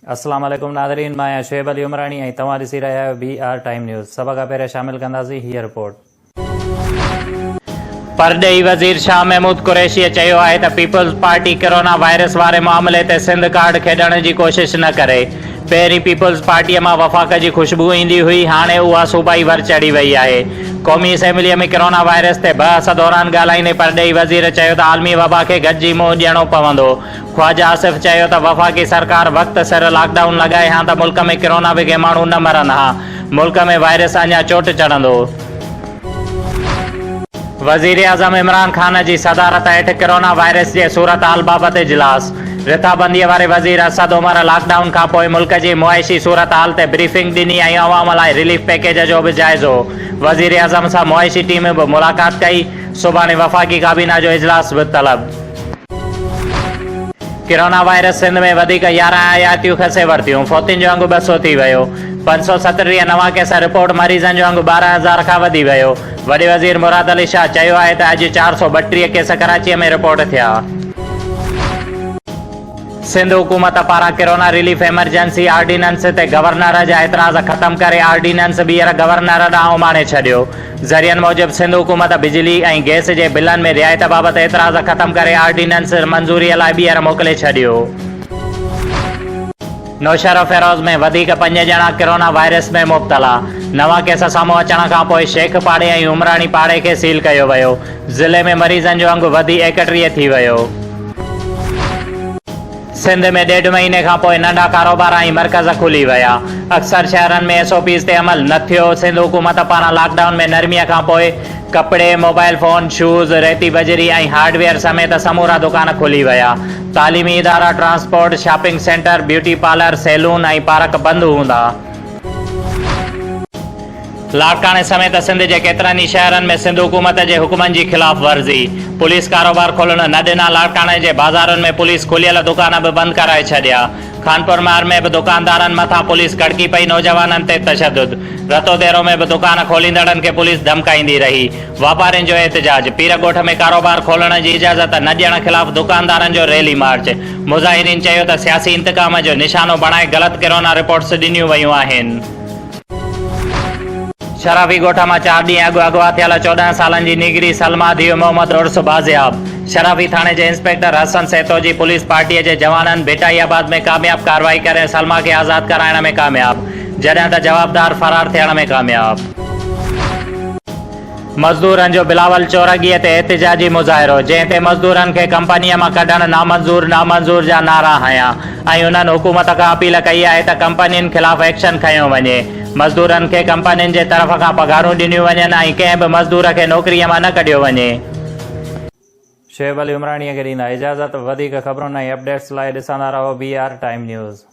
अस्सलाम वालेकुम नाज़रीन, मैं शुएब अली उमरानी ऐं तव्हां ॾिसी रहिया आहियो BR टाइम न्यूज़। सभ खां पहिरियों शामिल कंदासीं हीअ रिपोर्ट। परॾेही वज़ीर शाह महमूद कुरैशीअ चयो आहे त पीपल्स पार्टी कोरोना वायरस वारे मामले ते सिंध कार्ड खेॾण जी कोशिश न करे। पहिरीं पीपल्स पार्टीअ मां वफ़ाक़ जी खुशबू ईंदी हुई, हाणे उहा सूबाई वर चढ़ी वई आहे। क़ौमी असैम्बलीअ में कोरोना वायरस ते बहस दौरान ॻाल्हाईंदे परॾेही वज़ीर चयो त आलमी वबा खे गॾिजी मुंहुं ॾियणो पवंदो। ख्वाजा आसिफ चयो त वफ़ाक़ी सरकार वक़्त सिर लॉकडाउन लॻाए हा त मुल्क में कोरोना विघे माण्हू न मरनि हा, मुल्क में वायरस अञा चोट चढ़ंदो। वज़ीर आज़म इमरान खान जी सदारत हेठि कोरोना वायरस जे सूरत हाल बाबति इजलास। रिथाबंदीअ वारे वज़ीर असद उमर लॉकडाउन खां पोइ मुल्क जी मुआइशी सूरत हाल ते ब्रीफिंग ॾिनी ऐं अवाम लाइ रिलीफ पैकेज जो बि जाइज़ो। वज़ीर आज़म सां मुआइशी टीम बि मुलाक़ात कई। सुभाणे वफ़ाक़ी काबीना जो इजलास बि तलब। कोरोना वायरस सिंध में वधीक 11 हयातियूं खसे वरितियूं। फौतियुनि जो अंगु 200 थी वियो। 570 नवां केस रिपोर्ट। मरीज़नि जो अंगु 12,000 खां वधी वियो। वॾे वज़ीर मुराद अली शाह चयो आहे त अॼु 432 केस कराचीअ में रिपोर्ट थिया। सिंध हुकूमत पारां कोरोना रिलीफ एमरजेंसी ऑर्डिनेंस ते गवर्नर जा एतराज़ ख़त्म करे ऑर्डिनेंस ॿीहर गवर्नर ॾांहुं माणे छॾियो। ज़रियनि मूजिबि सिंध हुकूमत बिजली ऐं गैस जे बिलनि में रियायत बाबति एतराज़ ख़त्म करे ऑर्डिनेंस मंज़ूरीअ लाइ ॿीहर मोकिले छॾियो। नौशहर फेरोज़ में वधीक 5 ॼणा कोरोना वायरस में मुब्तला। नवां केस साम्हूं अचण खां पोइ शेख पाड़े ऐं उमराणी पाड़े खे सील कयो वियो। ज़िले में मरीज़नि जो अंगु वधी 31 थी वियो। सिंध में 1.5 महीने खां पोइ नंढा कारोबार ऐं मर्कज़ खुली विया। अक्सर शहरनि में SOPs ते अमल न थियो। सिंध हुकूमत पारां लॉकडाउन में नरमीअ खां पोइ कपिड़े, मोबाइल फ़ोन, शूज़, रेती बजरी ऐं हार्डवेयर समेत समूरा दुकान खुली विया। तालीमी इदारा, transport, shopping centre, beauty parlour, salon ऐं पार्क बंदि हूंदा। लाड़काणे समेत सिंध जे केतिरनि ई शहरनि में सिंध हुकूमत जे हुकुमनि जी ख़िलाफ़ वर्ज़ी। पुलिस कारोबार खोलण न ॾिना। लाड़काणे जे बाज़ारुनि में पुलिस खुलियल दुकान बि बंदि कराए छॾिया। खानपुर मार में बि दुकानदारनि मथां पुलिस कड़की पई। नौजवाननि ते तशद्दुद। रतोदेरो में बि दुकान खोलींदड़नि खे पुलिस धमकाईंदी रही। वापारियुनि जो एहतजाज। पीर ॻोठ में कारोबार खोलण जी इजाज़त न ॾियण ख़िलाफ़ दुकानदारनि जो रैली मार्च। मुज़ाहिरीन चयो त सियासी इंतकाम जो निशानो बणाए ग़लति कोरोना रिपोर्ट्स ॾिनियूं वयूं आहिनि। शराफी ॻोठ मां 4 ॾींहं अॻु अगवा थियल 14 सालनि जी निगरी सलमा धीउ मोहम्मद उर्स बाज़ियाब। शराफी थाणे जे इंस्पेक्टर हसन सेतो जी पुलिस पार्टीअ जे जवाननि भेटाईआबाद में कामयाब कार्रवाई करे सलमा खे आज़ाद कराइण में कामयाब, जॾहिं त जवाबदार फरार थियण में कामयाब। मज़दूरनि जो बिलावल चोरगीअ ते एहतिजाजी मुज़ाहिरो, जंहिं ते मज़दूरनि खे कंपनीअ मां कढण नामंज़ूर जा नारा हंया ऐं उन्हनि हुकूमत खां अपील कई आहे त कंपनियुनि ख़िलाफ़ एक्शन खंयो वञे। मज़दूरनि खे कंपनियुनि जे तरफ़ खां पघारूं ॾिनियूं वञनि ऐं कंहिं बि मज़दूर खे नौकरीअ मां न कढियो वञे। शुएब अली उमराणीअ खे ॾींदा इजाज़त। वधीक ख़बरुनि ऐं अपडेट्स लाइ ॾिसंदा रहो BR टाइम न्यूज़।